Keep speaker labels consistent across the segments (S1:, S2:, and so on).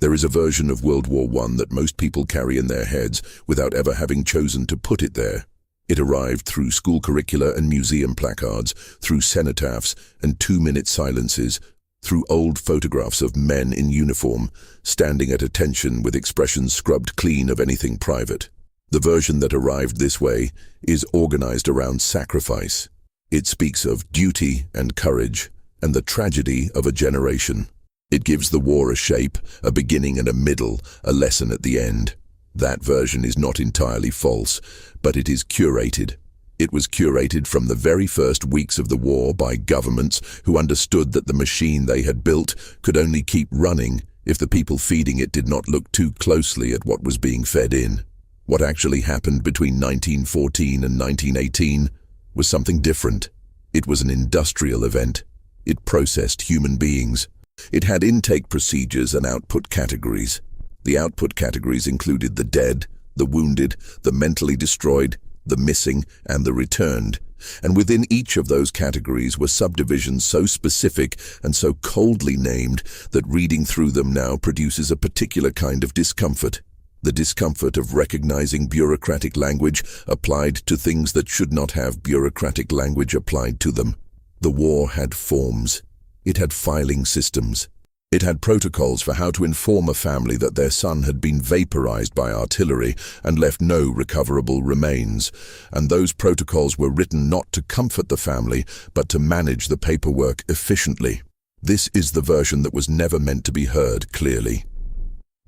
S1: There is a version of World War I that most people carry in their heads without ever having chosen to put it there. It arrived through school curricula and museum placards, through cenotaphs and 2-minute silences, through old photographs of men in uniform, standing at attention with expressions scrubbed clean of anything private. The version that arrived this way is organized around sacrifice. It speaks of duty and courage, and the tragedy of a generation. It gives the war a shape, a beginning and a middle, a lesson at the end. That version is not entirely false, but it is curated. It was curated from the very first weeks of the war by governments who understood that the machine they had built could only keep running if the people feeding it did not look too closely at what was being fed in. What actually happened between 1914 and 1918 was something different. It was an industrial event. It processed human beings. It had intake procedures and output categories. The output categories included the dead, the wounded, the mentally destroyed, the missing, and the returned. And within each of those categories were subdivisions so specific and so coldly named that reading through them now produces a particular kind of discomfort. The discomfort of recognizing bureaucratic language applied to things that should not have bureaucratic language applied to them. The war had forms. It had filing systems. It had protocols for how to inform a family that their son had been vaporized by artillery and left no recoverable remains. And those protocols were written not to comfort the family, but to manage the paperwork efficiently. This is the version that was never meant to be heard clearly.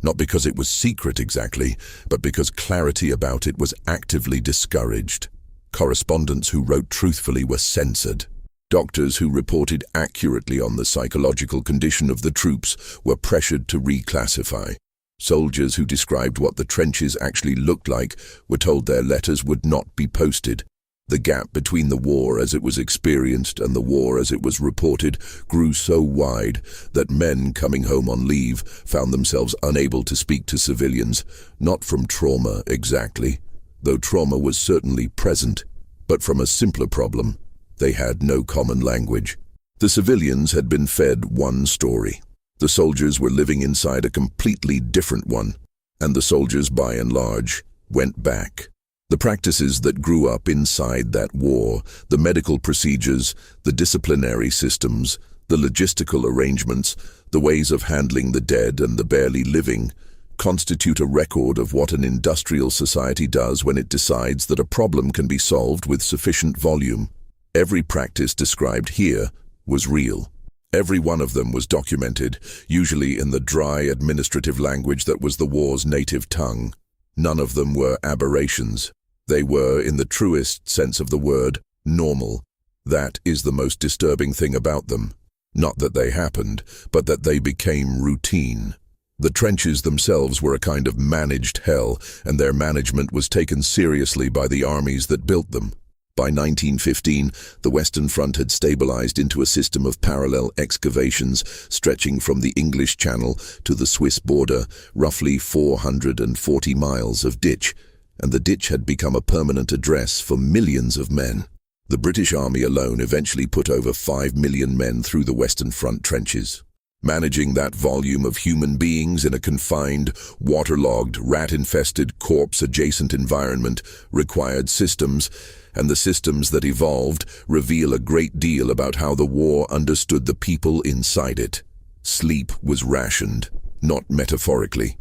S1: Not because it was secret exactly, but because clarity about it was actively discouraged. Correspondents who wrote truthfully were censored. Doctors who reported accurately on the psychological condition of the troops were pressured to reclassify. Soldiers who described what the trenches actually looked like were told their letters would not be posted. The gap between the war as it was experienced and the war as it was reported grew so wide that men coming home on leave found themselves unable to speak to civilians, not from trauma exactly, though trauma was certainly present, but from a simpler problem. They had no common language. The civilians had been fed one story. The soldiers were living inside a completely different one, and the soldiers, by and large, went back. The practices that grew up inside that war, the medical procedures, the disciplinary systems, the logistical arrangements, the ways of handling the dead and the barely living, constitute a record of what an industrial society does when it decides that a problem can be solved with sufficient volume. Every practice described here was real. Every one of them was documented, usually in the dry administrative language that was the war's native tongue. None of them were aberrations. They were, in the truest sense of the word, normal. That is the most disturbing thing about them. Not that they happened, but that they became routine. The trenches themselves were a kind of managed hell, and their management was taken seriously by the armies that built them. By 1915, the Western Front had stabilized into a system of parallel excavations stretching from the English Channel to the Swiss border, roughly 440 miles of ditch, and the ditch had become a permanent address for millions of men. The British Army alone eventually put over 5 million men through the Western Front trenches. Managing that volume of human beings in a confined, waterlogged, rat-infested, corpse-adjacent environment required systems, and the systems that evolved reveal a great deal about how the war understood the people inside it. Sleep was rationed, not metaphorically.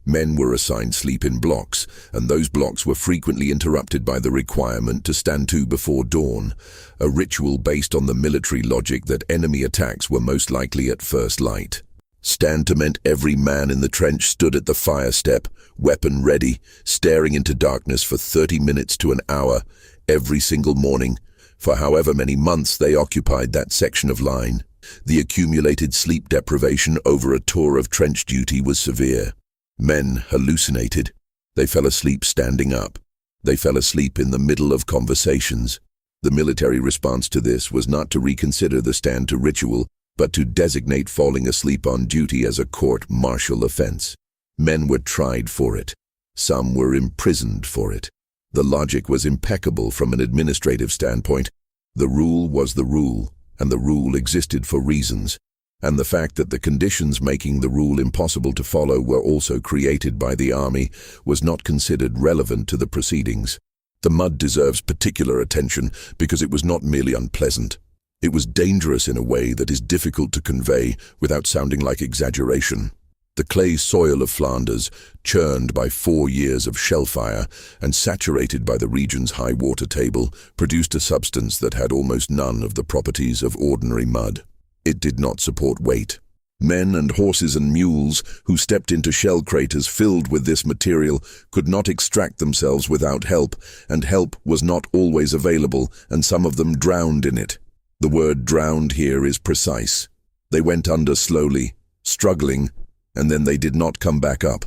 S1: Men were assigned sleep in blocks, and those blocks were frequently interrupted by the requirement to stand to before dawn, a ritual based on the military logic that enemy attacks were most likely at first light. Stand to meant every man in the trench stood at the fire step, weapon ready, staring into darkness for 30 minutes to an hour, every single morning. For however many months they occupied that section of line, the accumulated sleep deprivation over a tour of trench duty was severe. Men hallucinated. They fell asleep standing up. They fell asleep in the middle of conversations. The military response to this was not to reconsider the stand-to ritual, but to designate falling asleep on duty as a court-martial offense. Men were tried for it. Some were imprisoned for it. The logic was impeccable from an administrative standpoint. The rule was the rule, and the rule existed for reasons. And the fact that the conditions making the rule impossible to follow were also created by the army was not considered relevant to the proceedings. The mud deserves particular attention because it was not merely unpleasant. It was dangerous in a way that is difficult to convey without sounding like exaggeration. The clay soil of Flanders, churned by 4 years of shellfire and saturated by the region's high water table, produced a substance that had almost none of the properties of ordinary mud. It did not support weight. Men and horses and mules who stepped into shell craters filled with this material could not extract themselves without help, and help was not always available, and some of them drowned in it. The word drowned here is precise. They went under slowly, struggling, and then they did not come back up.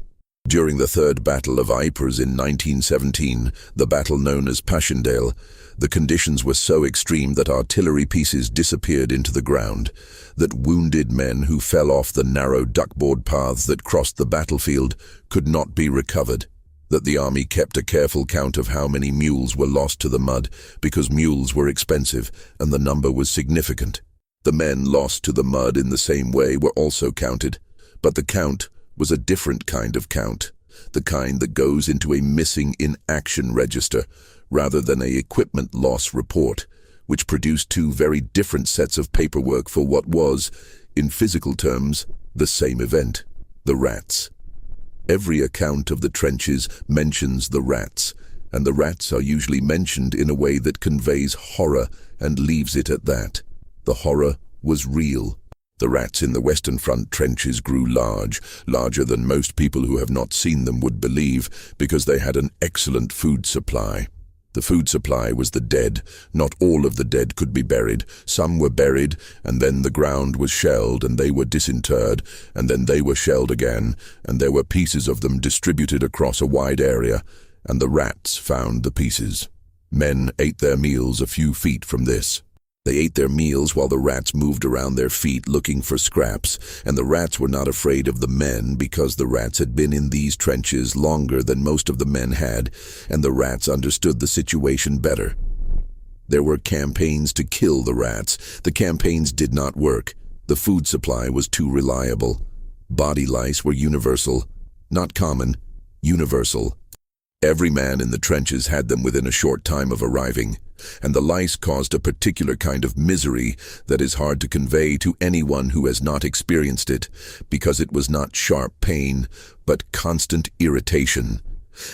S1: During the Third Battle of Ypres in 1917, the battle known as Passchendaele, the conditions were so extreme that artillery pieces disappeared into the ground, that wounded men who fell off the narrow duckboard paths that crossed the battlefield could not be recovered, that the army kept a careful count of how many mules were lost to the mud because mules were expensive and the number was significant. The men lost to the mud in the same way were also counted, but the count was a different kind of count, the kind that goes into a missing in action register rather than a equipment loss report, which produced two very different sets of paperwork for what was, in physical terms, the same event: the rats. Every account of the trenches mentions the rats, and the rats are usually mentioned in a way that conveys horror and leaves it at that. The horror was real. The rats in the Western Front trenches grew large, larger than most people who have not seen them would believe, because they had an excellent food supply. The food supply was the dead. Not all of the dead could be buried. Some were buried, and then the ground was shelled, and they were disinterred, and then they were shelled again, and there were pieces of them distributed across a wide area, and the rats found the pieces. Men ate their meals a few feet from this. They ate their meals while the rats moved around their feet looking for scraps, and the rats were not afraid of the men because the rats had been in these trenches longer than most of the men had, and the rats understood the situation better. There were campaigns to kill the rats. The campaigns did not work. The food supply was too reliable. Body lice were universal. Not common, universal. Every man in the trenches had them within a short time of arriving, and the lice caused a particular kind of misery that is hard to convey to anyone who has not experienced it, because it was not sharp pain, but constant irritation,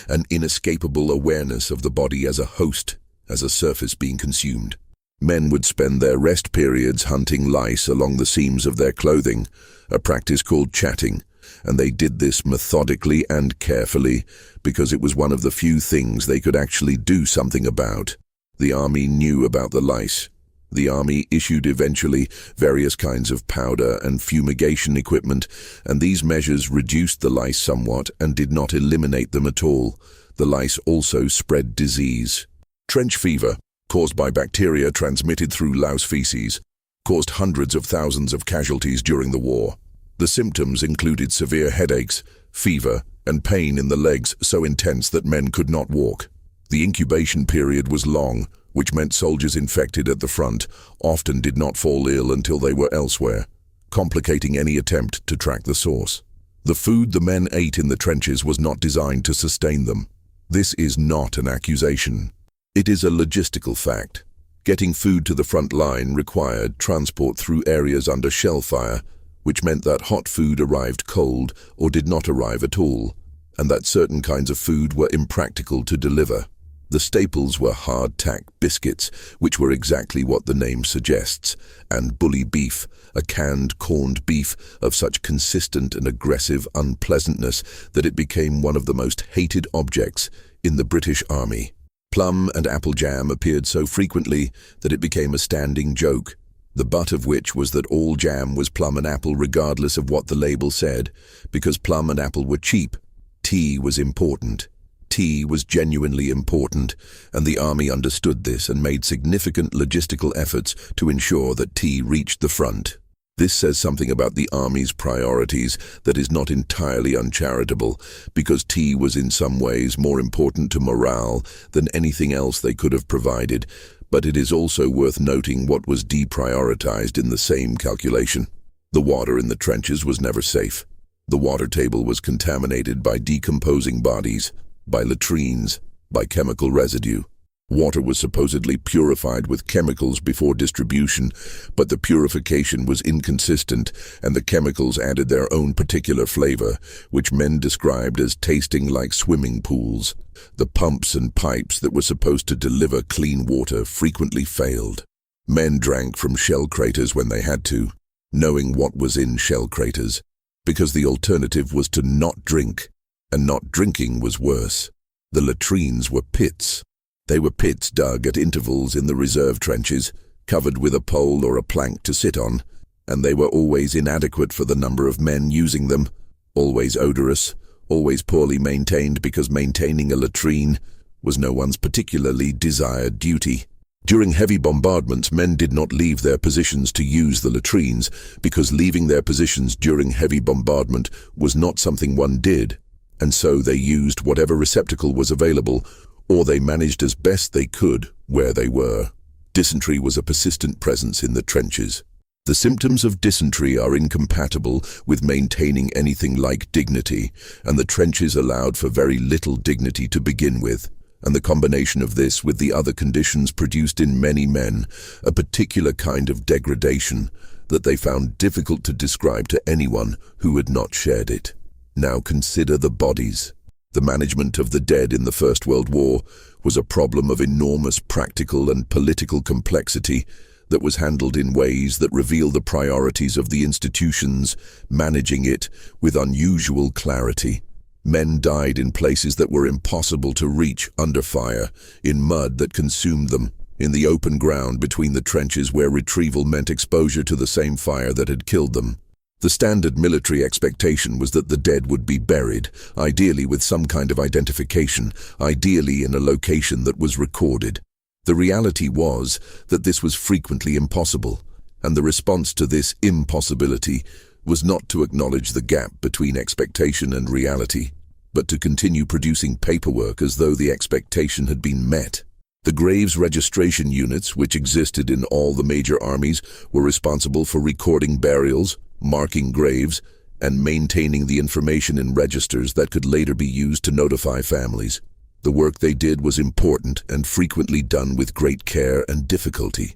S1: an inescapable awareness of the body as a host, as a surface being consumed. Men would spend their rest periods hunting lice along the seams of their clothing, a practice called chatting, and they did this methodically and carefully because it was one of the few things they could actually do something about. The army knew about the lice. The army issued eventually various kinds of powder and fumigation equipment, and these measures reduced the lice somewhat and did not eliminate them at all. The lice also spread disease. Trench fever, caused by bacteria transmitted through louse feces, caused hundreds of thousands of casualties during the war. The symptoms included severe headaches, fever, and pain in the legs so intense that men could not walk. The incubation period was long, which meant soldiers infected at the front often did not fall ill until they were elsewhere, complicating any attempt to track the source. The food the men ate in the trenches was not designed to sustain them. This is not an accusation. It is a logistical fact. Getting food to the front line required transport through areas under shell fire, which meant that hot food arrived cold or did not arrive at all, and that certain kinds of food were impractical to deliver. The staples were hard-tack biscuits, which were exactly what the name suggests, and bully beef, a canned corned beef of such consistent and aggressive unpleasantness that it became one of the most hated objects in the British Army. Plum and apple jam appeared so frequently that it became a standing joke, the butt of which was that all jam was plum and apple regardless of what the label said, because plum and apple were cheap. Tea was important. Tea was genuinely important, and the army understood this and made significant logistical efforts to ensure that tea reached the front. This says something about the army's priorities that is not entirely uncharitable, because tea was in some ways more important to morale than anything else they could have provided, but it is also worth noting what was deprioritized in the same calculation. The water in the trenches was never safe. The water table was contaminated by decomposing bodies, by latrines, by chemical residue. Water was supposedly purified with chemicals before distribution, but the purification was inconsistent and the chemicals added their own particular flavor, which men described as tasting like swimming pools. The pumps and pipes that were supposed to deliver clean water frequently failed. Men drank from shell craters when they had to, knowing what was in shell craters, because the alternative was to not drink, and not drinking was worse. The latrines were pits. They were pits dug at intervals in the reserve trenches, covered with a pole or a plank to sit on, and they were always inadequate for the number of men using them, always odorous, always poorly maintained because maintaining a latrine was no one's particularly desired duty. During heavy bombardments, men did not leave their positions to use the latrines, because leaving their positions during heavy bombardment was not something one did, and so they used whatever receptacle was available, or they managed as best they could where they were. Dysentery was a persistent presence in the trenches. The symptoms of dysentery are incompatible with maintaining anything like dignity, and the trenches allowed for very little dignity to begin with, and the combination of this with the other conditions produced in many men a particular kind of degradation that they found difficult to describe to anyone who had not shared it. Now consider the bodies. The management of the dead in the First World War was a problem of enormous practical and political complexity that was handled in ways that reveal the priorities of the institutions managing it with unusual clarity. Men died in places that were impossible to reach under fire, in mud that consumed them, in the open ground between the trenches where retrieval meant exposure to the same fire that had killed them. The standard military expectation was that the dead would be buried, ideally with some kind of identification, ideally in a location that was recorded. The reality was that this was frequently impossible, and the response to this impossibility was not to acknowledge the gap between expectation and reality, but to continue producing paperwork as though the expectation had been met. The graves registration units, which existed in all the major armies, were responsible for recording burials, marking graves, and maintaining the information in registers that could later be used to notify families. The work they did was important and frequently done with great care and difficulty.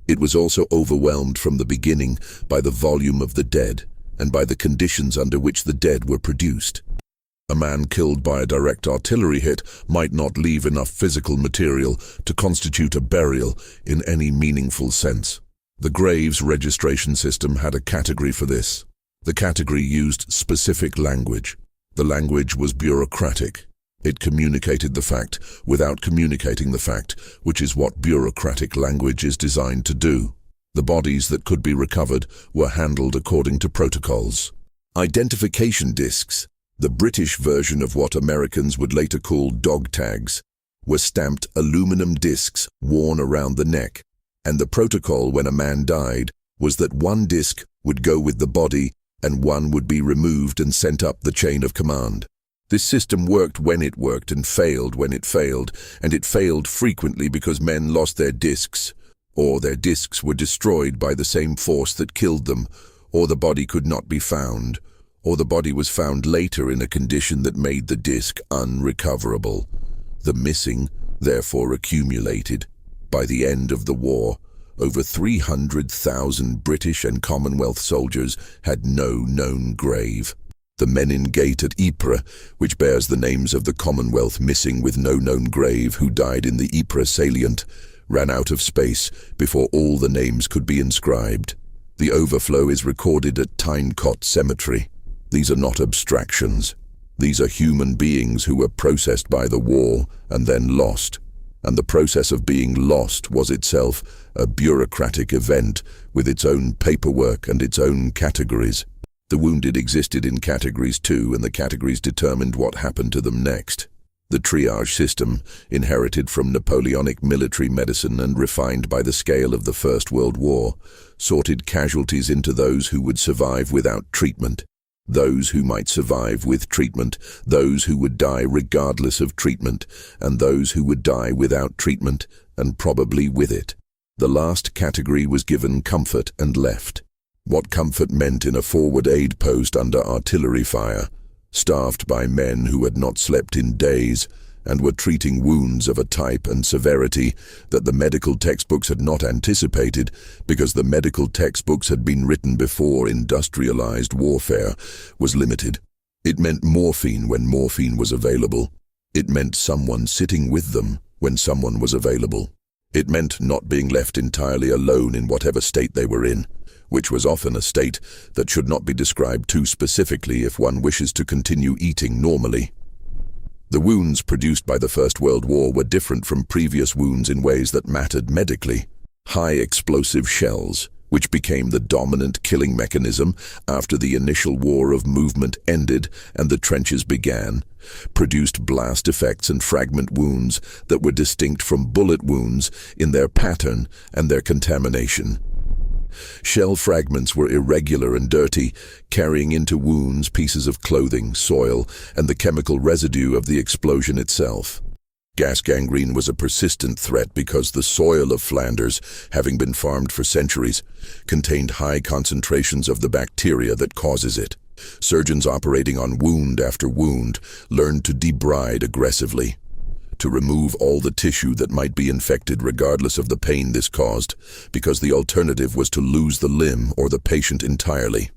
S1: It was also overwhelmed from the beginning by the volume of the dead and by the conditions under which the dead were produced. A man killed by a direct artillery hit might not leave enough physical material to constitute a burial in any meaningful sense. The graves registration system had a category for this. The category used specific language. The language was bureaucratic. It communicated the fact without communicating the fact, which is what bureaucratic language is designed to do. The bodies that could be recovered were handled according to protocols. Identification discs, the British version of what Americans would later call dog tags, were stamped aluminum discs worn around the neck, and the protocol when a man died was that one disc would go with the body and one would be removed and sent up the chain of command. This system worked when it worked and failed when it failed, and it failed frequently because men lost their discs, or their discs were destroyed by the same force that killed them, or the body could not be found, or the body was found later in a condition that made the disc unrecoverable. The missing, therefore, accumulated. By the end of the war, over 300,000 British and Commonwealth soldiers had no known grave. The Menin Gate at Ypres, which bears the names of the Commonwealth missing with no known grave who died in the Ypres salient, ran out of space before all the names could be inscribed. The overflow is recorded at Tyncott Cemetery. These are not abstractions. These are human beings who were processed by the war and then lost. And the process of being lost was itself a bureaucratic event with its own paperwork and its own categories. The wounded existed in categories too, and the categories determined what happened to them next. The triage system, inherited from Napoleonic military medicine and refined by the scale of the First World War, sorted casualties into those who would survive without treatment, those who might survive with treatment, those who would die regardless of treatment, and those who would die without treatment, and probably with it. The last category was given comfort and left. What comfort meant in a forward aid post under artillery fire, staffed by men who had not slept in days and were treating wounds of a type and severity that the medical textbooks had not anticipated because the medical textbooks had been written before industrialized warfare was limited. It meant morphine when morphine was available. It meant someone sitting with them when someone was available. It meant not being left entirely alone in whatever state they were in, which was often a state that should not be described too specifically if one wishes to continue eating normally. The wounds produced by the First World War were different from previous wounds in ways that mattered medically. High explosive shells, which became the dominant killing mechanism after the initial war of movement ended and the trenches began, produced blast effects and fragment wounds that were distinct from bullet wounds in their pattern and their contamination. Shell fragments were irregular and dirty, carrying into wounds pieces of clothing, soil, and the chemical residue of the explosion itself. Gas gangrene was a persistent threat because the soil of Flanders, having been farmed for centuries, contained high concentrations of the bacteria that causes it. Surgeons operating on wound after wound learned to debride aggressively, to remove all the tissue that might be infected regardless of the pain this caused, because the alternative was to lose the limb or the patient entirely.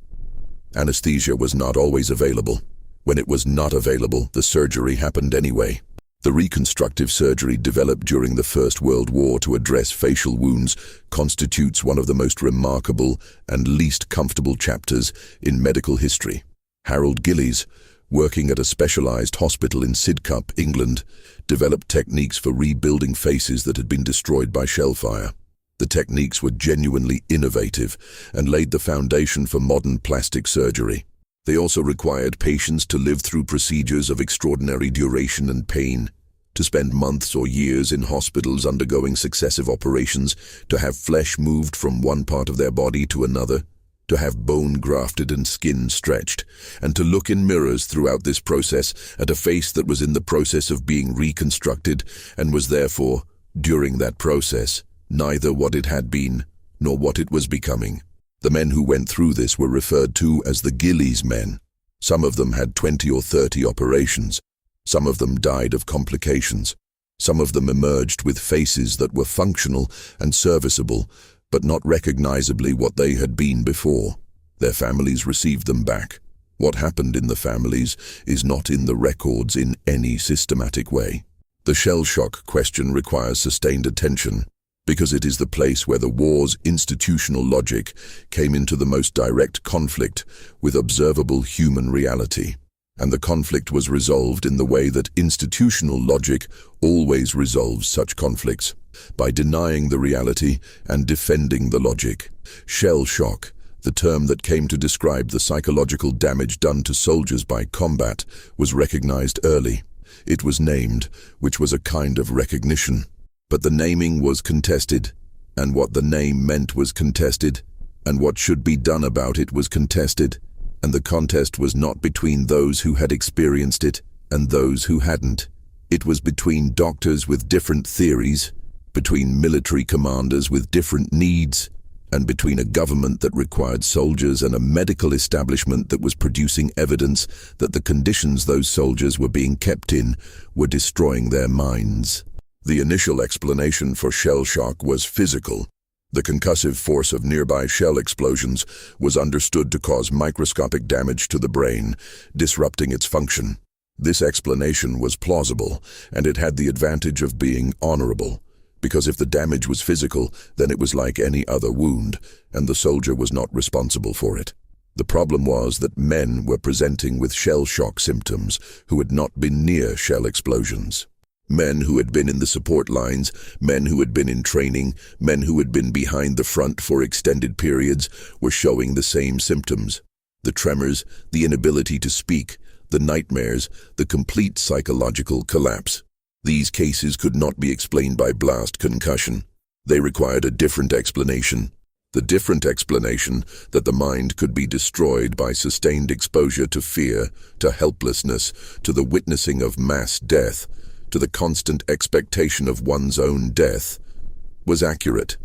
S1: Anesthesia was not always available. When it was not available, the surgery happened anyway. The reconstructive surgery developed during the First World War to address facial wounds constitutes one of the most remarkable and least comfortable chapters in medical history. Harold Gillies, working at a specialized hospital in Sidcup, England, developed techniques for rebuilding faces that had been destroyed by shell fire. The techniques were genuinely innovative and laid the foundation for modern plastic surgery. They also required patients to live through procedures of extraordinary duration and pain, to spend months or years in hospitals undergoing successive operations, to have flesh moved from one part of their body to another, to have bone grafted and skin stretched, and to look in mirrors throughout this process at a face that was in the process of being reconstructed and was therefore, during that process, neither what it had been nor what it was becoming. The men who went through this were referred to as the Gillies men. Some of them had 20 or 30 operations. Some of them died of complications. Some of them emerged with faces that were functional and serviceable, but not recognizably what they had been before. Their families received them back. What happened in the families is not in the records in any systematic way. The shell shock question requires sustained attention, because it is the place where the war's institutional logic came into the most direct conflict with observable human reality. And the conflict was resolved in the way that institutional logic always resolves such conflicts, by denying the reality and defending the logic. Shell shock, the term that came to describe the psychological damage done to soldiers by combat, was recognized early. It was named, which was a kind of recognition. But the naming was contested, and what the name meant was contested, and what should be done about it was contested, and the contest was not between those who had experienced it and those who hadn't. It was between doctors with different theories, between military commanders with different needs, and between a government that required soldiers and a medical establishment that was producing evidence that the conditions those soldiers were being kept in were destroying their minds. The initial explanation for shell shock was physical. The concussive force of nearby shell explosions was understood to cause microscopic damage to the brain, disrupting its function. This explanation was plausible, and it had the advantage of being honorable, because if the damage was physical, then it was like any other wound, and the soldier was not responsible for it. The problem was that men were presenting with shell shock symptoms who had not been near shell explosions. Men who had been in the support lines, men who had been in training, men who had been behind the front for extended periods were showing the same symptoms. The tremors, the inability to speak, the nightmares, the complete psychological collapse. These cases could not be explained by blast concussion. They required a different explanation. The different explanation that the mind could be destroyed by sustained exposure to fear, to helplessness, to the witnessing of mass death, to the constant expectation of one's own death, was accurate.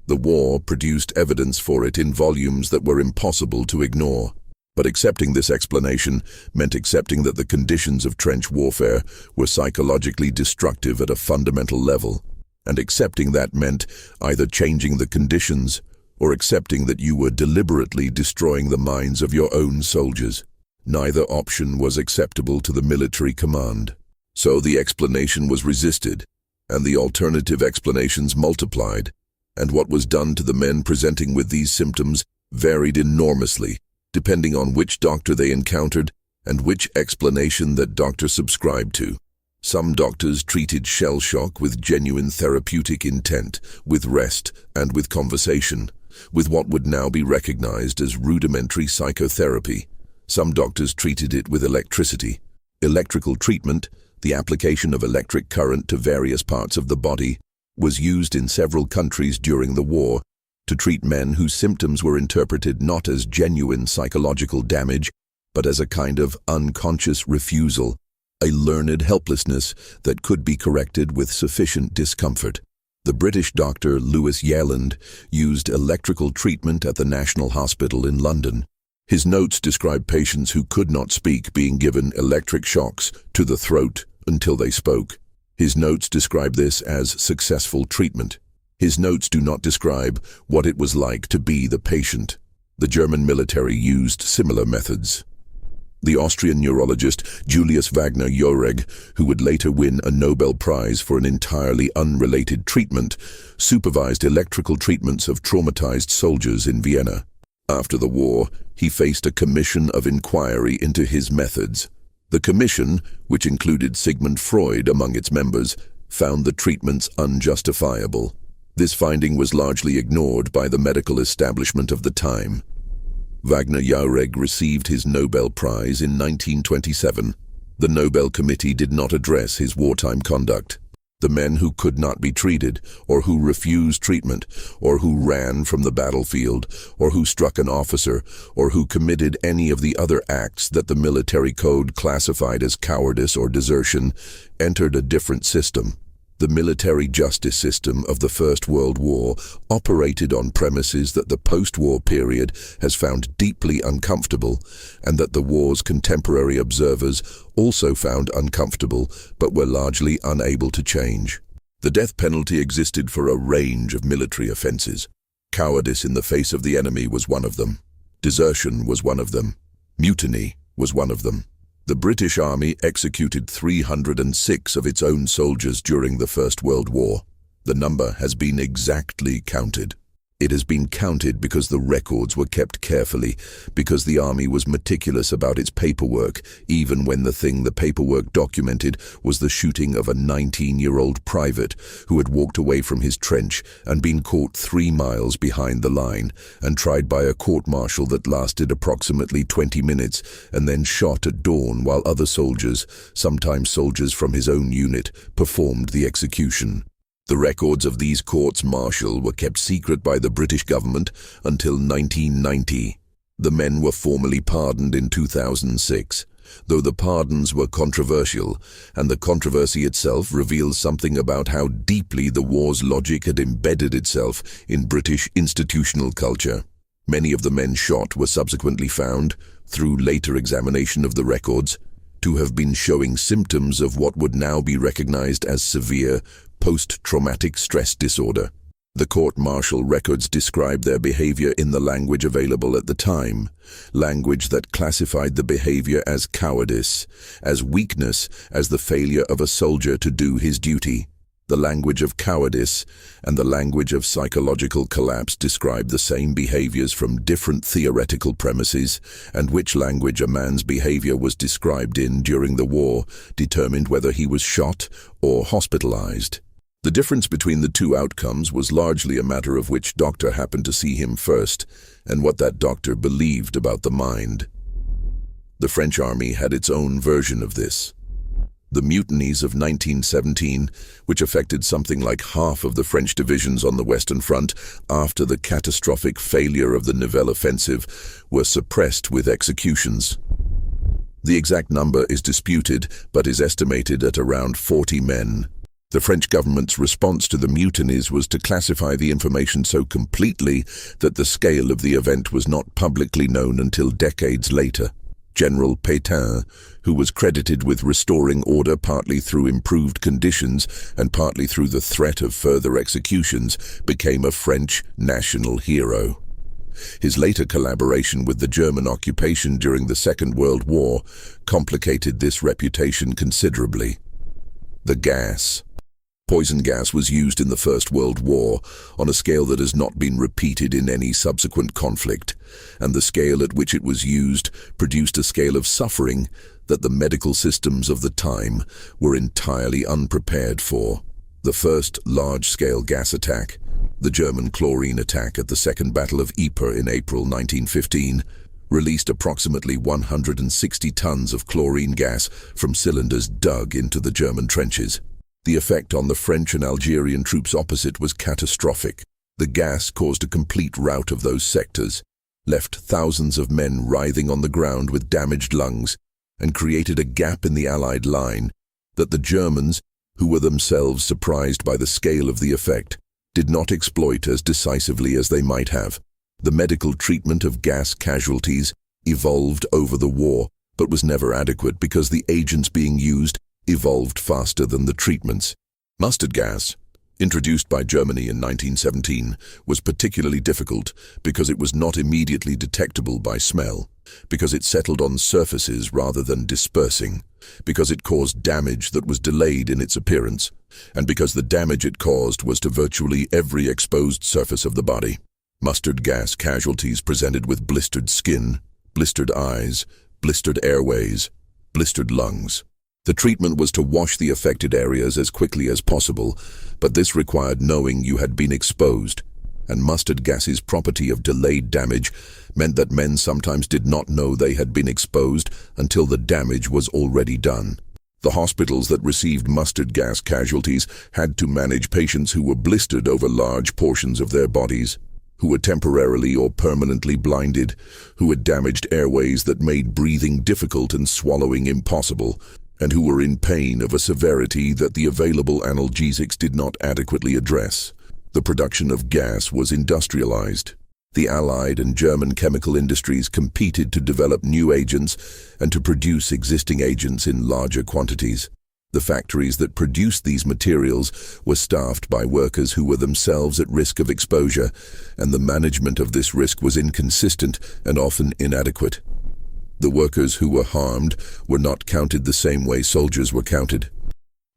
S1: The war produced evidence for it in volumes that were impossible to ignore. But accepting this explanation meant accepting that the conditions of trench warfare were psychologically destructive at a fundamental level. And accepting that meant either changing the conditions or accepting that you were deliberately destroying the minds of your own soldiers. Neither option was acceptable to the military command. So the explanation was resisted, and the alternative explanations multiplied, and what was done to the men presenting with these symptoms varied enormously, depending on which doctor they encountered and which explanation that doctor subscribed to. Some doctors treated shell shock with genuine therapeutic intent, with rest and with conversation, with what would now be recognized as rudimentary psychotherapy. Some doctors treated it with electricity. Electrical treatment, the application of electric current to various parts of the body, was used in several countries during the war to treat men whose symptoms were interpreted not as genuine psychological damage, but as a kind of unconscious refusal, a learned helplessness that could be corrected with sufficient discomfort. The British doctor Lewis Yelland used electrical treatment at the National Hospital in London. His notes describe patients who could not speak being given electric shocks to the throat until they spoke. His notes describe this as successful treatment. His notes do not describe what it was like to be the patient. The German military used similar methods. The Austrian neurologist Julius Wagner Jauregg, who would later win a Nobel Prize for an entirely unrelated treatment, supervised electrical treatments of traumatized soldiers in Vienna. After the war, he faced a commission of inquiry into his methods. The commission, which included Sigmund Freud among its members, found the treatments unjustifiable. This finding was largely ignored by the medical establishment of the time. Wagner Jauregg received his Nobel Prize in 1927. The Nobel Committee did not address his wartime conduct. The men who could not be treated, or who refused treatment, or who ran from the battlefield, or who struck an officer, or who committed any of the other acts that the military code classified as cowardice or desertion, entered a different system. The military justice system of the First World War operated on premises that the post-war period has found deeply uncomfortable, and that the war's contemporary observers also found uncomfortable but were largely unable to change. The death penalty existed for a range of military offenses. Cowardice in the face of the enemy was one of them. Desertion was one of them. Mutiny was one of them. The British Army executed 306 of its own soldiers during the First World War. The number has been exactly counted. It has been counted because the records were kept carefully, because the army was meticulous about its paperwork, even when the thing the paperwork documented was the shooting of a 19-year-old private who had walked away from his trench and been caught 3 miles behind the line and tried by a court-martial that lasted approximately 20 minutes and then shot at dawn while other soldiers, sometimes soldiers from his own unit, performed the execution. The records of these courts-martial were kept secret by the British government until 1990. The men were formally pardoned in 2006, though the pardons were controversial, and the controversy itself reveals something about how deeply the war's logic had embedded itself in British institutional culture. Many of the men shot were subsequently found, through later examination of the records, to have been showing symptoms of what would now be recognized as severe post-traumatic stress disorder. The court-martial records describe their behavior in the language available at the time, language that classified the behavior as cowardice, as weakness, as the failure of a soldier to do his duty. The language of cowardice and the language of psychological collapse describe the same behaviors from different theoretical premises, and which language a man's behavior was described in during the war determined whether he was shot or hospitalized. The difference between the two outcomes was largely a matter of which doctor happened to see him first, and what that doctor believed about the mind. The French army had its own version of this. The mutinies of 1917, which affected something like half of the French divisions on the Western Front after the catastrophic failure of the Nivelle offensive, were suppressed with executions. The exact number is disputed, but is estimated at around 40 men. The French government's response to the mutinies was to classify the information so completely that the scale of the event was not publicly known until decades later. General Pétain, who was credited with restoring order partly through improved conditions and partly through the threat of further executions, became a French national hero. His later collaboration with the German occupation during the Second World War complicated this reputation considerably. The gas. Poison gas was used in the First World War on a scale that has not been repeated in any subsequent conflict, and the scale at which it was used produced a scale of suffering that the medical systems of the time were entirely unprepared for. The first large-scale gas attack, the German chlorine attack at the Second Battle of Ypres in April 1915, released approximately 160 tons of chlorine gas from cylinders dug into the German trenches. The effect on the French and Algerian troops opposite was catastrophic. The gas caused a complete rout of those sectors, left thousands of men writhing on the ground with damaged lungs, and created a gap in the Allied line that the Germans, who were themselves surprised by the scale of the effect, did not exploit as decisively as they might have. The medical treatment of gas casualties evolved over the war, but was never adequate because the agents being used evolved faster than the treatments. Mustard gas, introduced by Germany in 1917, was particularly difficult because it was not immediately detectable by smell, because it settled on surfaces rather than dispersing, because it caused damage that was delayed in its appearance, and because the damage it caused was to virtually every exposed surface of the body. Mustard gas casualties presented with blistered skin, blistered eyes, blistered airways, blistered lungs. The treatment was to wash the affected areas as quickly as possible, but this required knowing you had been exposed, and mustard gas's property of delayed damage meant that men sometimes did not know they had been exposed until the damage was already done. The hospitals that received mustard gas casualties had to manage patients who were blistered over large portions of their bodies, who were temporarily or permanently blinded, who had damaged airways that made breathing difficult and swallowing impossible, and who were in pain of a severity that the available analgesics did not adequately address. The production of gas was industrialized. The Allied and German chemical industries competed to develop new agents and to produce existing agents in larger quantities. The factories that produced these materials were staffed by workers who were themselves at risk of exposure, and the management of this risk was inconsistent and often inadequate. The workers who were harmed were not counted the same way soldiers were counted.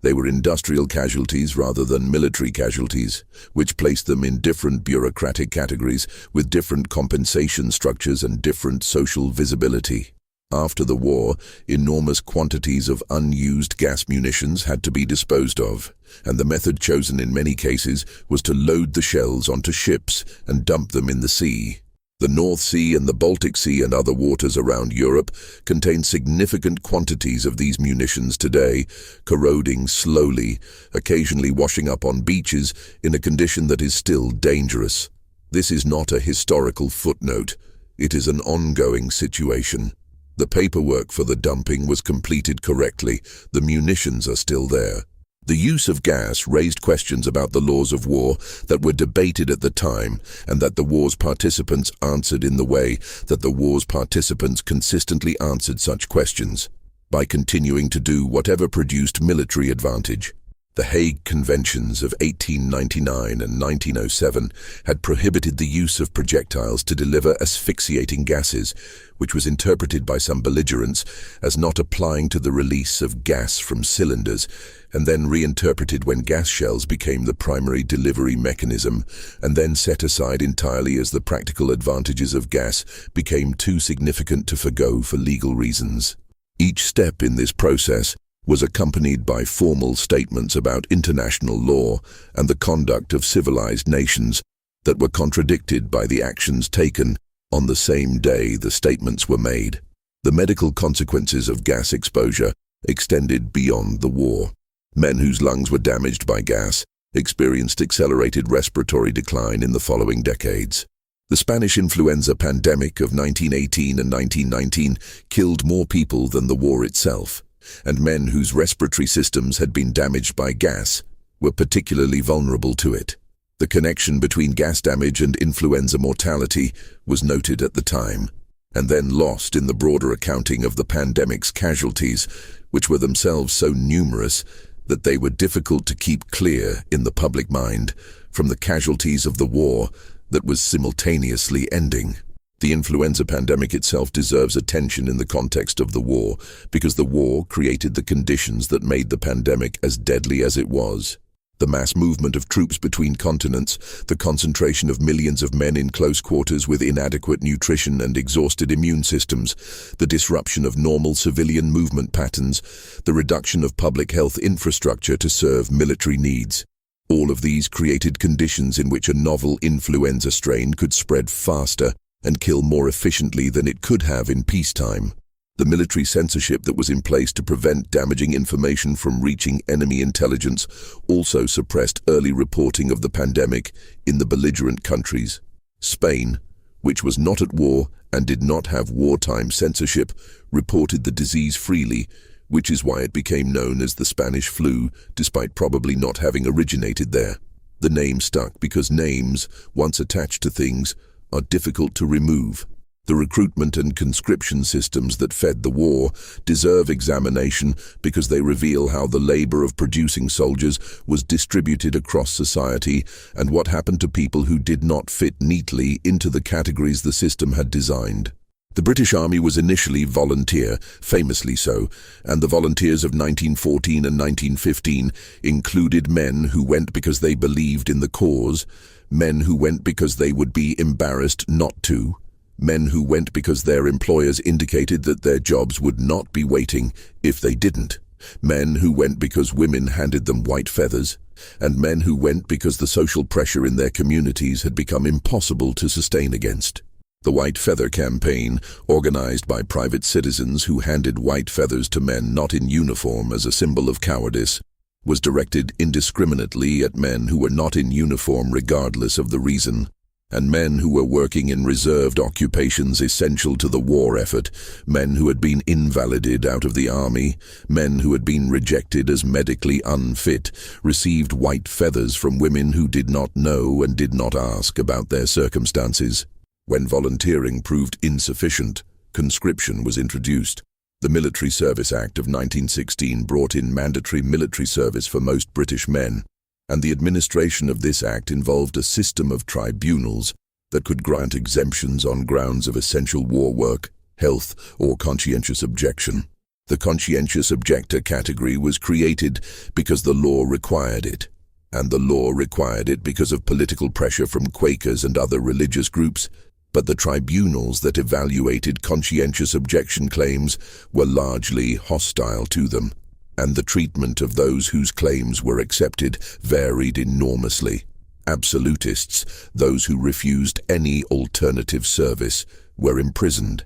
S1: They were industrial casualties rather than military casualties, which placed them in different bureaucratic categories with different compensation structures and different social visibility. After the war, enormous quantities of unused gas munitions had to be disposed of, and the method chosen in many cases was to load the shells onto ships and dump them in the sea. The North Sea and the Baltic Sea and other waters around Europe contain significant quantities of these munitions today, corroding slowly, occasionally washing up on beaches in a condition that is still dangerous. This is not a historical footnote. It is an ongoing situation. The paperwork for the dumping was completed correctly. The munitions are still there. The use of gas raised questions about the laws of war that were debated at the time, and that the war's participants answered in the way that the war's participants consistently answered such questions, by continuing to do whatever produced military advantage. The Hague Conventions of 1899 and 1907 had prohibited the use of projectiles to deliver asphyxiating gases, which was interpreted by some belligerents as not applying to the release of gas from cylinders, and then reinterpreted when gas shells became the primary delivery mechanism, and then set aside entirely as the practical advantages of gas became too significant to forgo for legal reasons. Each step in this process was accompanied by formal statements about international law and the conduct of civilized nations that were contradicted by the actions taken on the same day the statements were made. The medical consequences of gas exposure extended beyond the war. Men whose lungs were damaged by gas experienced accelerated respiratory decline in the following decades. The Spanish influenza pandemic of 1918 and 1919 killed more people than the war itself, and men whose respiratory systems had been damaged by gas were particularly vulnerable to it. The connection between gas damage and influenza mortality was noted at the time, and then lost in the broader accounting of the pandemic's casualties, which were themselves so numerous that they were difficult to keep clear in the public mind from the casualties of the war that was simultaneously ending. The influenza pandemic itself deserves attention in the context of the war, because the war created the conditions that made the pandemic as deadly as it was. The mass movement of troops between continents, the concentration of millions of men in close quarters with inadequate nutrition and exhausted immune systems, the disruption of normal civilian movement patterns, the reduction of public health infrastructure to serve military needs. All of these created conditions in which a novel influenza strain could spread faster and kill more efficiently than it could have in peacetime. The military censorship that was in place to prevent damaging information from reaching enemy intelligence also suppressed early reporting of the pandemic in the belligerent countries. Spain, which was not at war and did not have wartime censorship, reported the disease freely, which is why it became known as the Spanish flu, despite probably not having originated there. The name stuck because names, once attached to things, are difficult to remove. The recruitment and conscription systems that fed the war deserve examination because they reveal how the labor of producing soldiers was distributed across society and what happened to people who did not fit neatly into the categories the system had designed. The British Army was initially volunteer, famously so, and the volunteers of 1914 and 1915 included men who went because they believed in the cause, men who went because they would be embarrassed not to, men who went because their employers indicated that their jobs would not be waiting if they didn't, men who went because women handed them white feathers, and men who went because the social pressure in their communities had become impossible to sustain against. The White Feather Campaign, organized by private citizens who handed white feathers to men not in uniform as a symbol of cowardice, was directed indiscriminately at men who were not in uniform regardless of the reason, and men who were working in reserved occupations essential to the war effort, men who had been invalided out of the army, men who had been rejected as medically unfit, received white feathers from women who did not know and did not ask about their circumstances. When volunteering proved insufficient, conscription was introduced. The Military Service Act of 1916 brought in mandatory military service for most British men, and the administration of this act involved a system of tribunals that could grant exemptions on grounds of essential war work, health, or conscientious objection. The conscientious objector category was created because the law required it, and the law required it because of political pressure from Quakers and other religious groups, but the tribunals that evaluated conscientious objection claims were largely hostile to them, and the treatment of those whose claims were accepted varied enormously. Absolutists, those who refused any alternative service, were imprisoned.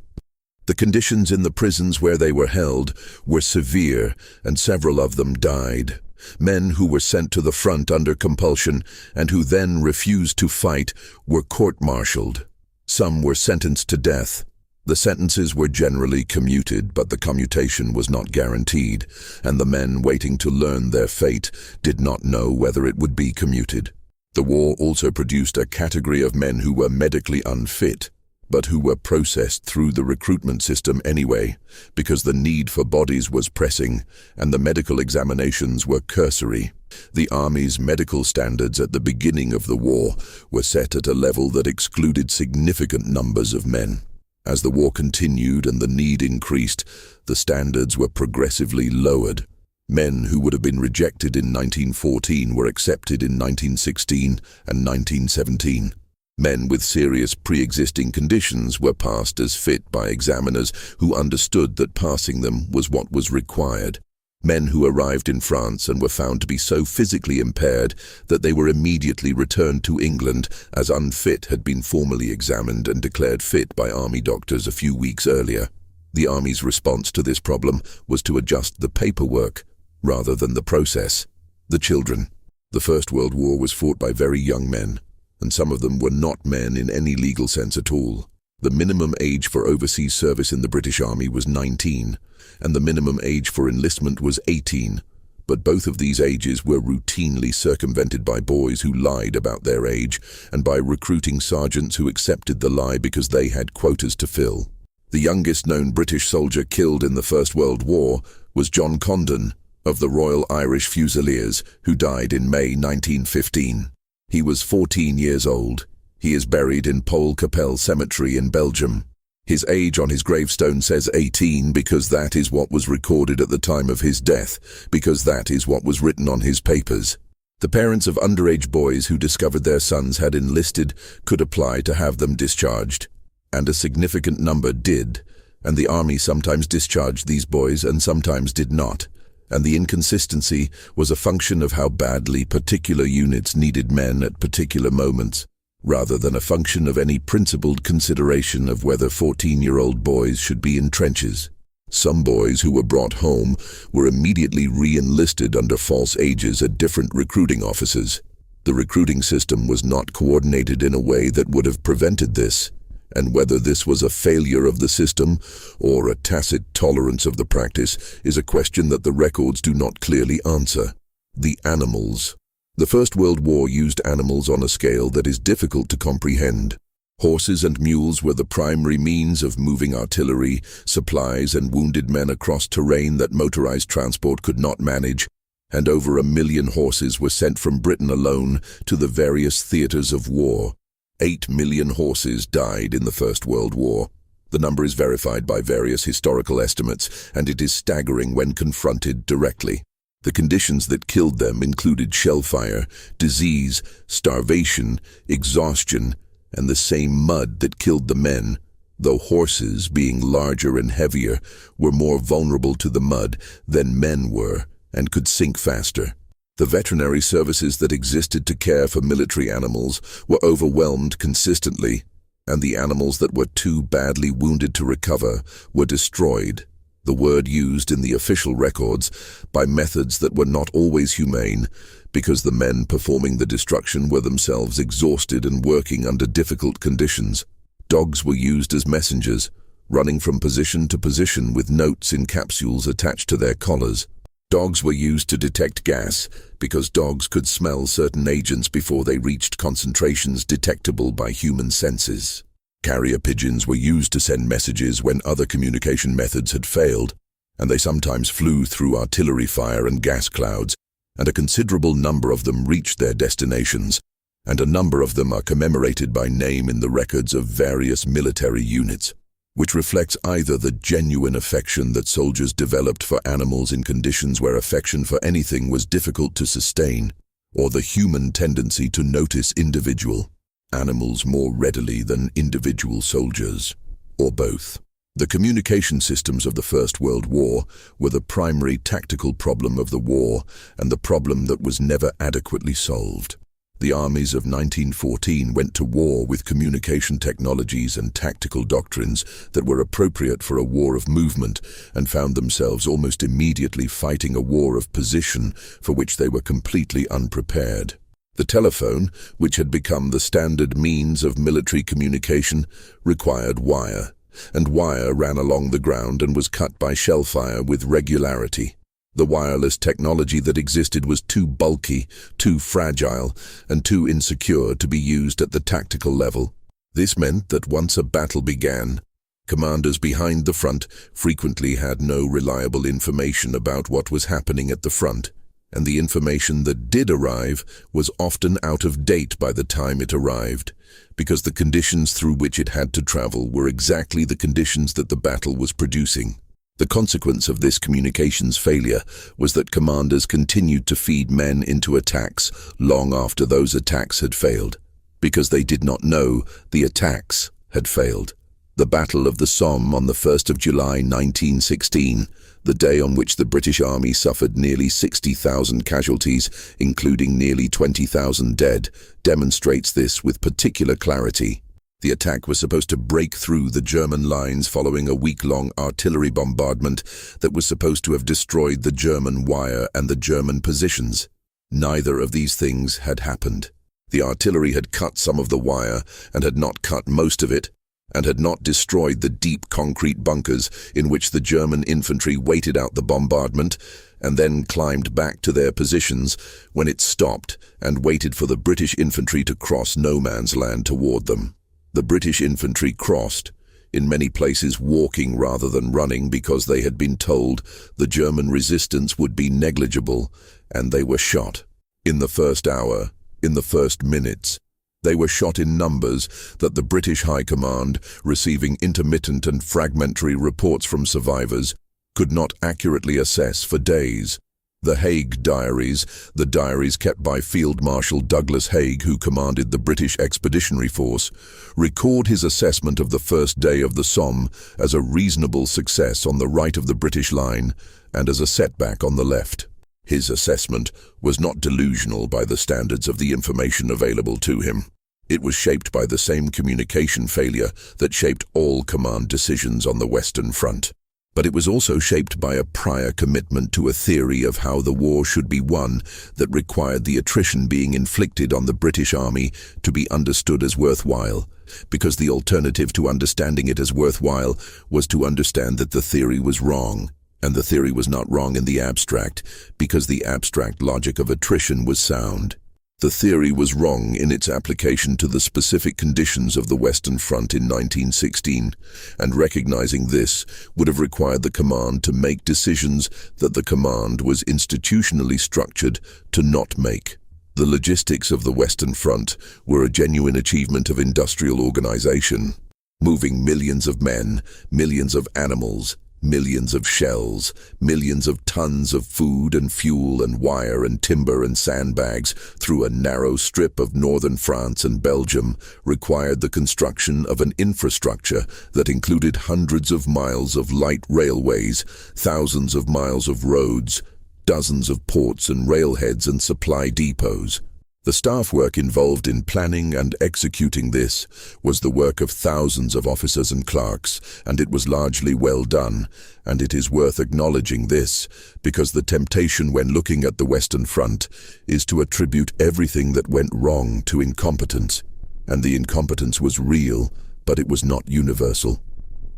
S1: The conditions in the prisons where they were held were severe, and several of them died. Men who were sent to the front under compulsion and who then refused to fight were court-martialed. Some were sentenced to death. The sentences were generally commuted, but the commutation was not guaranteed, and the men waiting to learn their fate did not know whether it would be commuted. The war also produced a category of men who were medically unfit, but who were processed through the recruitment system anyway, because the need for bodies was pressing and the medical examinations were cursory. The Army's medical standards at the beginning of the war were set at a level that excluded significant numbers of men. As the war continued and the need increased, the standards were progressively lowered. Men who would have been rejected in 1914 were accepted in 1916 and 1917. Men with serious pre-existing conditions were passed as fit by examiners who understood that passing them was what was required. Men who arrived in France and were found to be so physically impaired that they were immediately returned to England as unfit had been formally examined and declared fit by army doctors a few weeks earlier. The Army's response to this problem was to adjust the paperwork rather than the process. The children. The First World War was fought by very young men, and some of them were not men in any legal sense at all. The minimum age for overseas service in the British Army was 19, and the minimum age for enlistment was 18, But both of these ages were routinely circumvented by boys who lied about their age and by recruiting sergeants who accepted the lie because they had quotas to fill. The youngest known British soldier killed in the First World War was John Condon of the Royal Irish Fusiliers, who died in May 1915. He was 14 years old. He is buried in Pole Capelle Cemetery in Belgium. His age on his gravestone says 18 because that is what was recorded at the time of his death, because that is what was written on his papers. The parents of underage boys who discovered their sons had enlisted could apply to have them discharged, and a significant number did, and the army sometimes discharged these boys and sometimes did not, and the inconsistency was a function of how badly particular units needed men at particular moments, rather than a function of any principled consideration of whether 14-year-old boys should be in trenches. Some boys who were brought home were immediately re-enlisted under false ages at different recruiting offices. The recruiting system was not coordinated in a way that would have prevented this, and whether this was a failure of the system or a tacit tolerance of the practice is a question that the records do not clearly answer. The animals. The First World War used animals on a scale that is difficult to comprehend. Horses and mules were the primary means of moving artillery, supplies, and wounded men across terrain that motorized transport could not manage, and over 1 million horses were sent from Britain alone to the various theaters of war. 8 million horses died in the First World War. The number is verified by various historical estimates, and it is staggering when confronted directly. The conditions that killed them included shellfire, disease, starvation, exhaustion, and the same mud that killed the men, though horses, being larger and heavier, were more vulnerable to the mud than men were and could sink faster. The veterinary services that existed to care for military animals were overwhelmed consistently, and the animals that were too badly wounded to recover were destroyed, the word used in the official records, by methods that were not always humane, because the men performing the destruction were themselves exhausted and working under difficult conditions. Dogs were used as messengers, running from position to position with notes in capsules attached to their collars. Dogs were used to detect gas, because dogs could smell certain agents before they reached concentrations detectable by human senses. Carrier pigeons were used to send messages when other communication methods had failed, and they sometimes flew through artillery fire and gas clouds, and a considerable number of them reached their destinations, and a number of them are commemorated by name in the records of various military units, which reflects either the genuine affection that soldiers developed for animals in conditions where affection for anything was difficult to sustain, or the human tendency to notice individual animals more readily than individual soldiers, or both. The communication systems of the First World War were the primary tactical problem of the war and the problem that was never adequately solved. The armies of 1914 went to war with communication technologies and tactical doctrines that were appropriate for a war of movement and found themselves almost immediately fighting a war of position for which they were completely unprepared. The telephone, which had become the standard means of military communication, required wire, and wire ran along the ground and was cut by shellfire with regularity. The wireless technology that existed was too bulky, too fragile, and too insecure to be used at the tactical level. This meant that once a battle began, commanders behind the front frequently had no reliable information about what was happening at the front, and the information that did arrive was often out of date by the time it arrived, because the conditions through which it had to travel were exactly the conditions that the battle was producing. The consequence of this communications failure was that commanders continued to feed men into attacks long after those attacks had failed, because they did not know the attacks had failed. The Battle of the Somme on the 1st of July 1916, the day on which the British Army suffered nearly 60,000 casualties, including nearly 20,000 dead, demonstrates this with particular clarity. The attack was supposed to break through the German lines following a week-long artillery bombardment that was supposed to have destroyed the German wire and the German positions. Neither of these things had happened. The artillery had cut some of the wire and had not cut most of it, and had not destroyed the deep concrete bunkers in which the German infantry waited out the bombardment and then climbed back to their positions when it stopped and waited for the British infantry to cross no man's land toward them. The British infantry crossed, in many places walking rather than running, because they had been told the German resistance would be negligible, and they were shot. In the first hour, in the first minutes, they were shot in numbers that the British High Command, receiving intermittent and fragmentary reports from survivors, could not accurately assess for days. The Haig diaries, the diaries kept by Field Marshal Douglas Haig, who commanded the British Expeditionary Force, record his assessment of the first day of the Somme as a reasonable success on the right of the British line and as a setback on the left. His assessment was not delusional by the standards of the information available to him. It was shaped by the same communication failure that shaped all command decisions on the Western Front. But it was also shaped by a prior commitment to a theory of how the war should be won that required the attrition being inflicted on the British Army to be understood as worthwhile, because the alternative to understanding it as worthwhile was to understand that the theory was wrong. And the theory was not wrong in the abstract, because the abstract logic of attrition was sound. The theory was wrong in its application to the specific conditions of the Western Front in 1916, and recognizing this would have required the command to make decisions that the command was institutionally structured to not make. The logistics of the Western Front were a genuine achievement of industrial organization, moving millions of men, millions of animals, millions of shells, millions of tons of food and fuel and wire and timber and sandbags through a narrow strip of northern France and Belgium required the construction of an infrastructure that included hundreds of miles of light railways, thousands of miles of roads, dozens of ports and railheads and supply depots. The staff work involved in planning and executing this was the work of thousands of officers and clerks, and it was largely well done, and it is worth acknowledging this, because the temptation when looking at the Western Front is to attribute everything that went wrong to incompetence, and the incompetence was real, but it was not universal.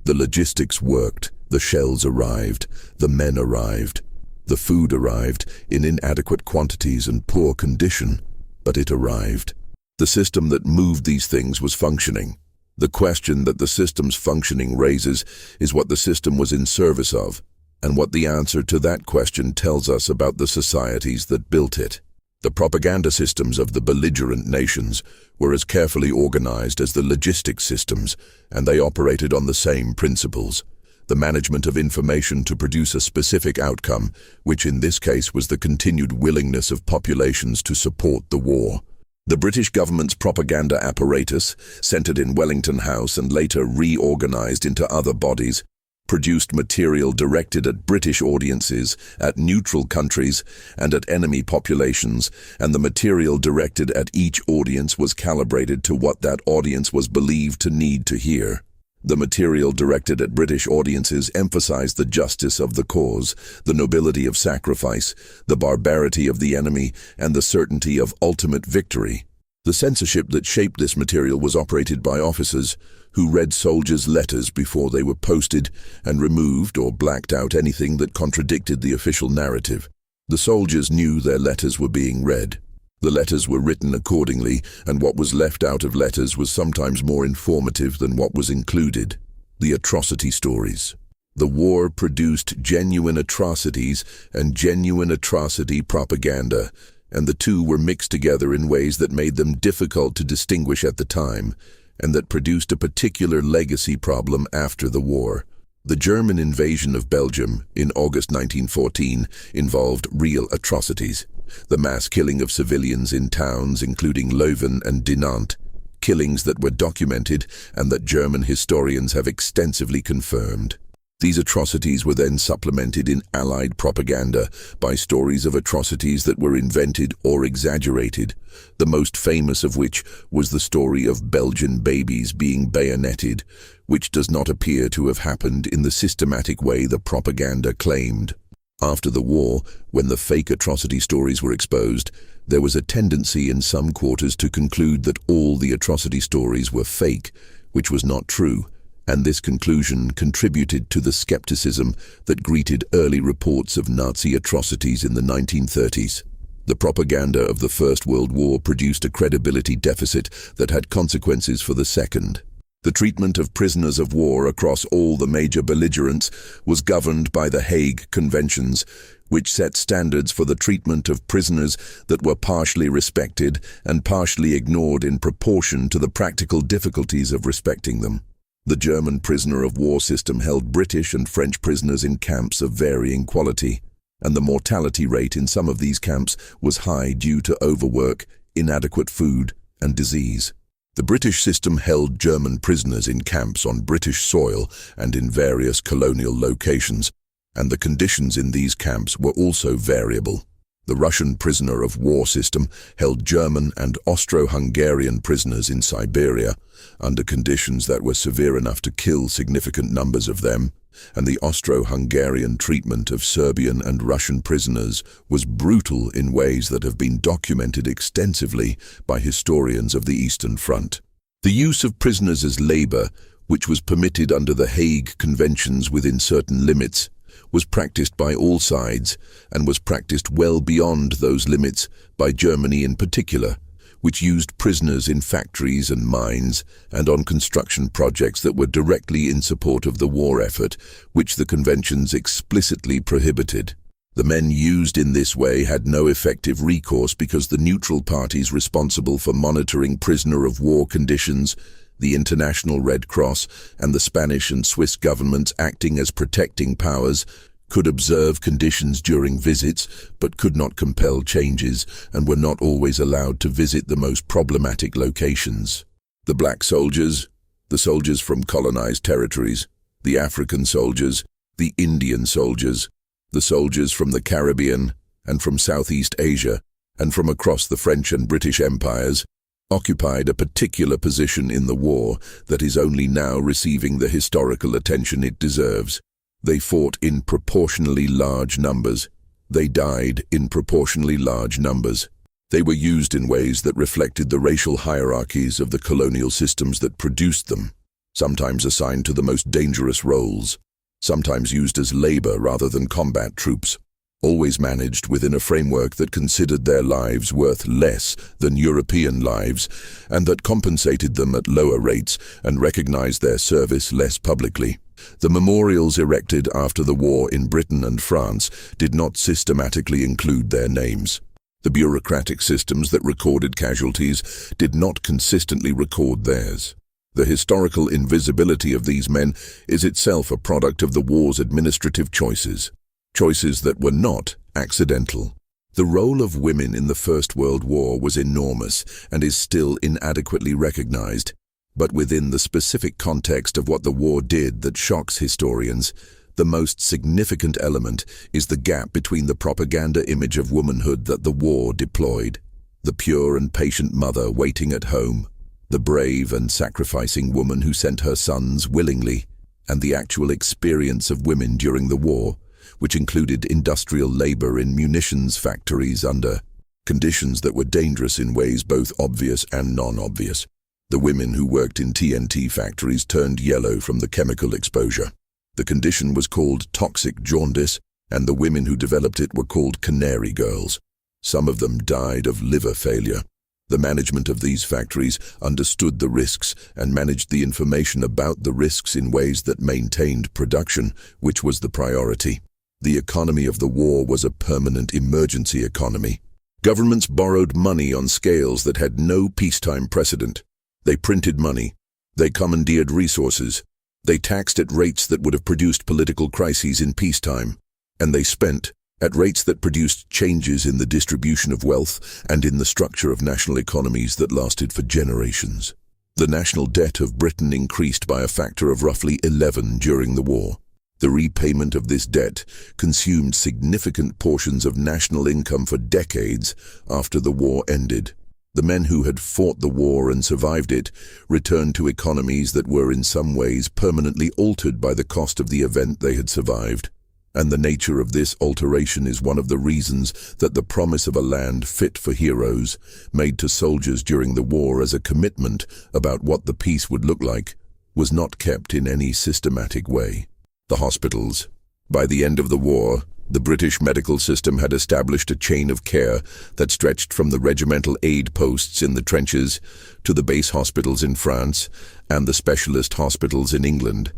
S1: The logistics worked, the shells arrived, the men arrived, the food arrived in inadequate quantities and poor condition, but it arrived. The system that moved these things was functioning. The question that the system's functioning raises is what the system was in service of, and what the answer to that question tells us about the societies that built it. The propaganda systems of the belligerent nations were as carefully organized as the logistics systems, and they operated on the same principles. The management of information to produce a specific outcome, which in this case was the continued willingness of populations to support the war. The British government's propaganda apparatus, centered in Wellington House and later reorganized into other bodies, produced material directed at British audiences, at neutral countries, and at enemy populations, and the material directed at each audience was calibrated to what that audience was believed to need to hear. The material directed at British audiences emphasized the justice of the cause, the nobility of sacrifice, the barbarity of the enemy, and the certainty of ultimate victory. The censorship that shaped this material was operated by officers who read soldiers' letters before they were posted and removed or blacked out anything that contradicted the official narrative. The soldiers knew their letters were being read. The letters were written accordingly, and what was left out of letters was sometimes more informative than what was included. The atrocity stories. The war produced genuine atrocities and genuine atrocity propaganda, and the two were mixed together in ways that made them difficult to distinguish at the time, and that produced a particular legacy problem after the war. The German invasion of Belgium in August 1914 involved real atrocities. The mass killing of civilians in towns including Leuven and Dinant, killings that were documented and that German historians have extensively confirmed. These atrocities were then supplemented in Allied propaganda by stories of atrocities that were invented or exaggerated, the most famous of which was the story of Belgian babies being bayoneted, which does not appear to have happened in the systematic way the propaganda claimed. After the war, when the fake atrocity stories were exposed, there was a tendency in some quarters to conclude that all the atrocity stories were fake, which was not true, and this conclusion contributed to the skepticism that greeted early reports of Nazi atrocities in the 1930s. The propaganda of the First World War produced a credibility deficit that had consequences for the Second. The treatment of prisoners of war across all the major belligerents was governed by the Hague Conventions, which set standards for the treatment of prisoners that were partially respected and partially ignored in proportion to the practical difficulties of respecting them. The German prisoner of war system held British and French prisoners in camps of varying quality, and the mortality rate in some of these camps was high due to overwork, inadequate food, and disease. The British system held German prisoners in camps on British soil and in various colonial locations, and the conditions in these camps were also variable. The Russian prisoner of war system held German and Austro-Hungarian prisoners in Siberia under conditions that were severe enough to kill significant numbers of them, and the Austro-Hungarian treatment of Serbian and Russian prisoners was brutal in ways that have been documented extensively by historians of the Eastern Front. The use of prisoners as labor, which was permitted under the Hague Conventions within certain limits, was practiced by all sides and was practiced well beyond those limits by Germany in particular, which used prisoners in factories and mines and on construction projects that were directly in support of the war effort, which the conventions explicitly prohibited. The men used in this way had no effective recourse because the neutral parties responsible for monitoring prisoner of war conditions, the International Red Cross and the Spanish and Swiss governments acting as protecting powers, could observe conditions during visits but could not compel changes and were not always allowed to visit the most problematic locations. The black soldiers, the soldiers from colonized territories, the African soldiers, the Indian soldiers, the soldiers from the Caribbean and from Southeast Asia and from across the French and British empires, occupied a particular position in the war that is only now receiving the historical attention it deserves. They fought in proportionally large numbers. They died in proportionally large numbers. They were used in ways that reflected the racial hierarchies of the colonial systems that produced them, sometimes assigned to the most dangerous roles, sometimes used as labor rather than combat troops, always managed within a framework that considered their lives worth less than European lives and that compensated them at lower rates and recognized their service less publicly. The memorials erected after the war in Britain and France did not systematically include their names. The bureaucratic systems that recorded casualties did not consistently record theirs. The historical invisibility of these men is itself a product of the war's administrative choices that were not accidental. The role of women in the First World War was enormous and is still inadequately recognized, but within the specific context of what the war did that shocks historians, the most significant element is the gap between the propaganda image of womanhood that the war deployed, the pure and patient mother waiting at home, the brave and sacrificing woman who sent her sons willingly, and the actual experience of women during the war, which included industrial labor in munitions factories under conditions that were dangerous in ways both obvious and non-obvious. The women who worked in TNT factories turned yellow from the chemical exposure. The condition was called toxic jaundice, and the women who developed it were called canary girls. Some of them died of liver failure. The management of these factories understood the risks and managed the information about the risks in ways that maintained production, which was the priority. The economy of the war was a permanent emergency economy. Governments borrowed money on scales that had no peacetime precedent. They printed money. They commandeered resources. They taxed at rates that would have produced political crises in peacetime. And they spent at rates that produced changes in the distribution of wealth and in the structure of national economies that lasted for generations. The national debt of Britain increased by a factor of roughly 11 during the war. The repayment of this debt consumed significant portions of national income for decades after the war ended. The men who had fought the war and survived it returned to economies that were in some ways permanently altered by the cost of the event they had survived. And the nature of this alteration is one of the reasons that the promise of a land fit for heroes, made to soldiers during the war as a commitment about what the peace would look like, was not kept in any systematic way. The hospitals. By the end of the war, the British medical system had established a chain of care that stretched from the regimental aid posts in the trenches to the base hospitals in France and the specialist hospitals in England.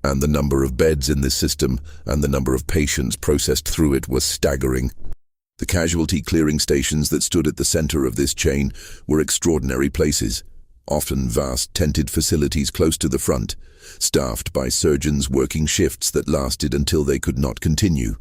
S1: And the number of beds in this system and the number of patients processed through it was staggering. The casualty clearing stations that stood at the center of this chain were extraordinary places, often vast tented facilities close to the front, staffed by surgeons working shifts that lasted until they could not continue,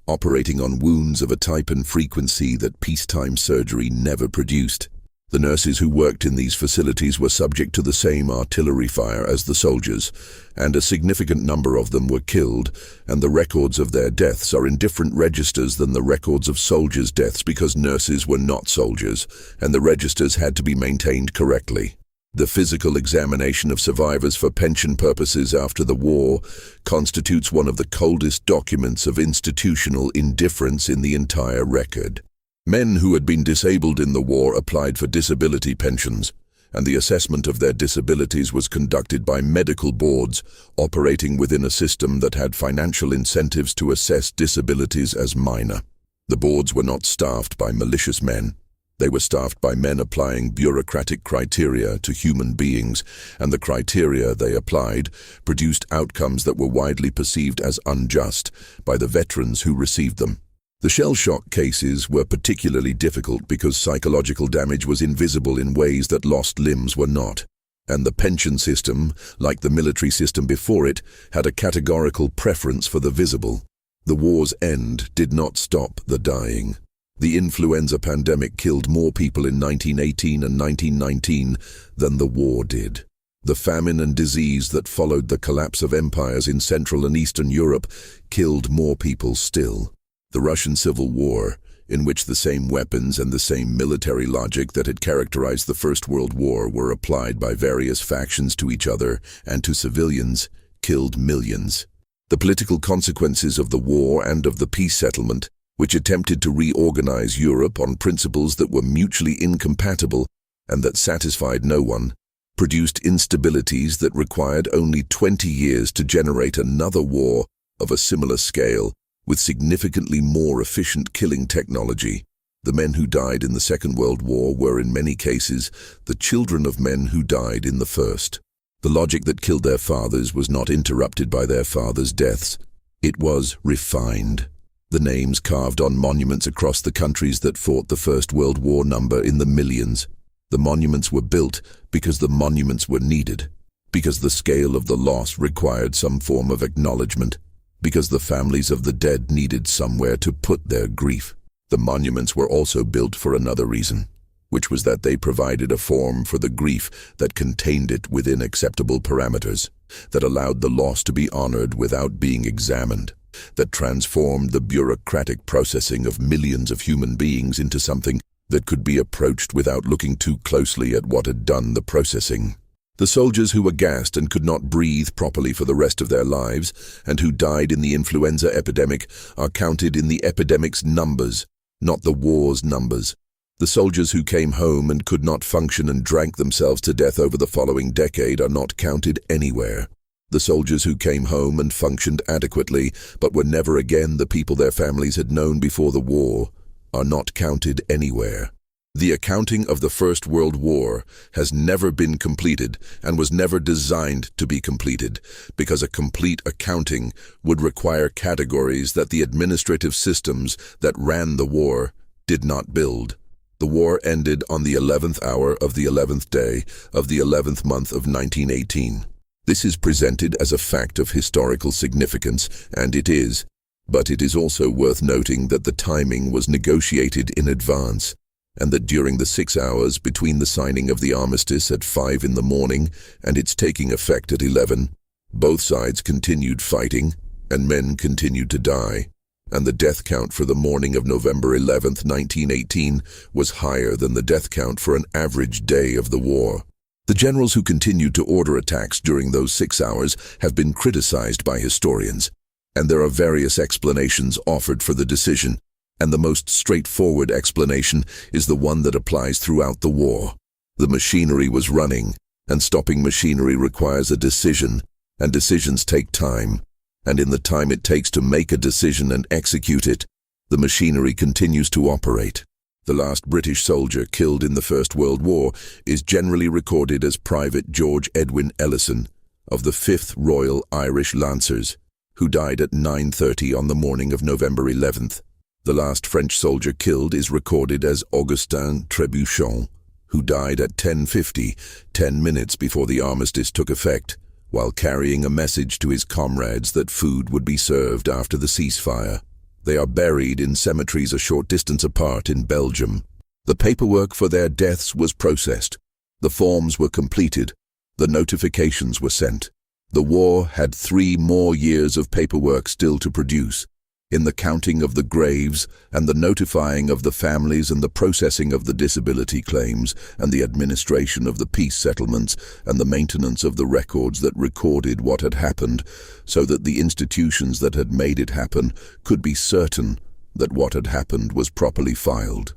S1: operating on wounds of a type and frequency that peacetime surgery never produced. The nurses who worked in these facilities were subject to the same artillery fire as the soldiers, and a significant number of them were killed, and the records of their deaths are in different registers than the records of soldiers' deaths because nurses were not soldiers, and the registers had to be maintained correctly. The physical examination of survivors for pension purposes after the war constitutes one of the coldest documents of institutional indifference in the entire record. Men who had been disabled in the war applied for disability pensions, and the assessment of their disabilities was conducted by medical boards operating within a system that had financial incentives to assess disabilities as minor. The boards were not staffed by malicious men. They were staffed by men applying bureaucratic criteria to human beings, and the criteria they applied produced outcomes that were widely perceived as unjust by the veterans who received them. The shell shock cases were particularly difficult because psychological damage was invisible in ways that lost limbs were not, and the pension system, like the military system before it, had a categorical preference for the visible. The war's end did not stop the dying. The influenza pandemic killed more people in 1918 and 1919 than the war did. The famine and disease that followed the collapse of empires in Central and Eastern Europe killed more people still. The Russian Civil War, in which the same weapons and the same military logic that had characterized the First World War were applied by various factions to each other and to civilians, killed millions. The political consequences of the war and of the peace settlement, which attempted to reorganize Europe on principles that were mutually incompatible and that satisfied no one, produced instabilities that required only 20 years to generate another war of a similar scale, with significantly more efficient killing technology. The men who died in the Second World War were in many cases the children of men who died in the First. The logic that killed their fathers was not interrupted by their fathers' deaths. It was refined. The names carved on monuments across the countries that fought the First World War number in the millions. The monuments were built because the monuments were needed, because the scale of the loss required some form of acknowledgement, because the families of the dead needed somewhere to put their grief. The monuments were also built for another reason, which was that they provided a form for the grief that contained it within acceptable parameters, that allowed the loss to be honored without being examined, that transformed the bureaucratic processing of millions of human beings into something that could be approached without looking too closely at what had done the processing. The soldiers who were gassed and could not breathe properly for the rest of their lives, and who died in the influenza epidemic, are counted in the epidemic's numbers, not the war's numbers. The soldiers who came home and could not function and drank themselves to death over the following decade are not counted anywhere. The soldiers who came home and functioned adequately, but were never again the people their families had known before the war, are not counted anywhere. The accounting of the First World War has never been completed and was never designed to be completed, because a complete accounting would require categories that the administrative systems that ran the war did not build. The war ended on the 11th hour of the 11th day of the 11th month of 1918. This is presented as a fact of historical significance, and it is, but it is also worth noting that the timing was negotiated in advance, and that during the 6 hours between the signing of the armistice at 5 in the morning and its taking effect at 11, both sides continued fighting, and men continued to die, and the death count for the morning of November 11, 1918, was higher than the death count for an average day of the war. The generals who continued to order attacks during those 6 hours have been criticized by historians, and there are various explanations offered for the decision, and the most straightforward explanation is the one that applies throughout the war. The machinery was running, And stopping machinery requires a decision, and decisions take time. And in the time it takes to make a decision and execute it, the machinery continues to operate. The last British soldier killed in the First World War is generally recorded as Private George Edwin Ellison of the 5th Royal Irish Lancers, who died at 9:30 on the morning of November 11th. The last French soldier killed is recorded as Augustin Trébuchon, who died at 10:50, 10 minutes before the armistice took effect, while carrying a message to his comrades that food would be served after the ceasefire. They are buried in cemeteries a short distance apart in Belgium. The paperwork for their deaths was processed. The forms were completed. The notifications were sent. The war had 3 more years of paperwork still to produce. In the counting of the graves and the notifying of the families and the processing of the disability claims and the administration of the peace settlements and the maintenance of the records that recorded what had happened, so that the institutions that had made it happen could be certain that what had happened was properly filed.